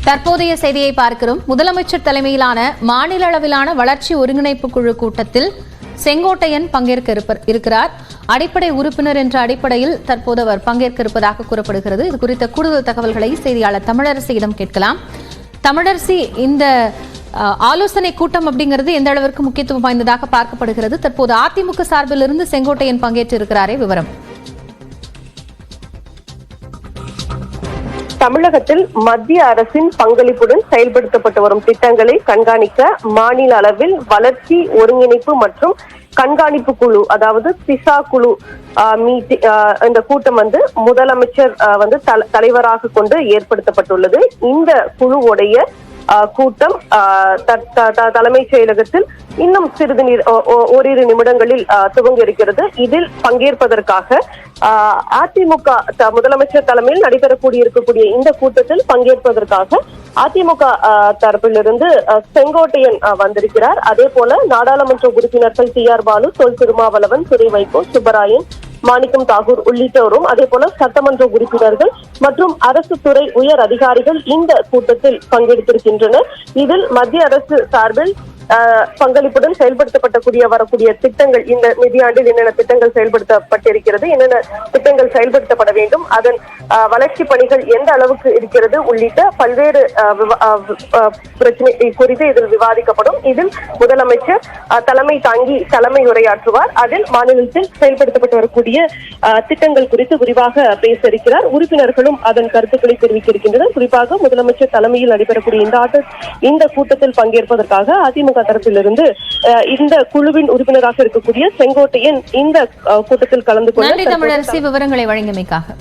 தற்போதைய செய்தியை பார்க்கிறோம். முதலமைச்சர் தலைமையிலான மாநில அளவிலான வளர்ச்சி ஒருங்கிணைப்பு குழு கூட்டத்தில் செங்கோட்டையன் பங்கேற்க இருக்கிறார். அடிப்படை உறுப்பினர் என்ற அடிப்படையில் தற்போது அவர் பங்கேற்க இருப்பதாக கூறப்படுகிறது. இது குறித்த கூடுதல் தகவல்களை செய்தியாளர் தமிழரசியிடம் கேட்கலாம். தமிழரசி, இந்த ஆலோசனை கூட்டம் அப்படிங்கிறது எந்த அளவிற்கு முக்கியத்துவம் வாய்ந்ததாக பார்க்கப்படுகிறது? தற்போது அதிமுக சார்பில் இருந்து செங்கோட்டையன் பங்கேற்று இருக்கிறாரே, விவரம். தமிழகத்தில் மத்திய அரசின் பங்களிப்புடன் செயல்படுத்தப்பட்டு வரும் திட்டங்களை கண்காணிக்க மாநில அளவில் வளர்ச்சி ஒருங்கிணைப்பு மற்றும் கண்காணிப்பு குழு, அதாவது திசா குழு இந்த கூட்டம் முதலமைச்சர் தலைவராக கொண்டு ஏற்படுத்தப்பட்டுள்ளது. இந்த குழுவுடைய கூட்டம் தலைமைச் செயலகத்தில் இன்னும் ஓரிரு நிமிடங்களில் துவங்க இருக்கிறது. இதில் பங்கேற்பதற்காக அதிமுக முதலமைச்சர் தலைமையில் இருக்கக்கூடிய இந்த கூட்டத்தில் பங்கேற்பதற்காக அதிமுக தரப்பிலிருந்து செங்கோட்டையன் வந்திருக்கிறார். அதே போல நாடாளுமன்ற உறுப்பினர்கள் TR பாலு, தொல் திருமாவளவன், துரை வைகோ, சுப்பராயன், மாணிக்கம் தாகூர் உள்ளிட்டோரும், அதே போல சட்டமன்ற உறுப்பினர்கள் மற்றும் அரசு துறை உயர் அதிகாரிகள் இந்த கூட்டத்தில் பங்கெடுத்திருக்கின்றனர். இதில் மத்திய அரசு சார்பில் பங்களிப்புடன் செயல்படுத்தப்படக்கூடிய வரக்கூடிய திட்டங்கள், இந்த நிதியாண்டில் என்னென்ன திட்டங்கள் செயல்படுத்தப்பட்டிருக்கிறது, என்னென்ன திட்டங்கள் செயல்படுத்தப்பட வேண்டும், அதன் வளர்ச்சி பணிகள் எந்த அளவுக்கு இருக்கிறது உள்ளிட்ட பல்வேறு பிரச்சனை குறித்து இதில் விவாதிக்கப்படும். இதில் முதலமைச்சர் தலைமை தாங்கி தலைமை உரையாற்றுவார். அதில் மாநிலத்தில் செயல்படுத்தப்பட்டு வரக்கூடிய திட்டங்கள் குறித்து விரிவாக பேச இருக்கிறார். உறுப்பினர்களும் அதன் கருத்துக்களை தெரிவிக்க இருக்கின்றனர். குறிப்பாக முதலமைச்சர் தலைமையில் நடைபெறக்கூடிய இந்த கூட்டத்தில் பங்கேற்பதற்காக அதிமுக தரப்பிலிருந்து இந்த குழுவின் உறுப்பினராக இருக்கக்கூடிய செங்கோட்டையன் இந்த கூட்டத்தில் கலந்து கொண்டு விவரங்களை வழங்கியமைக்காக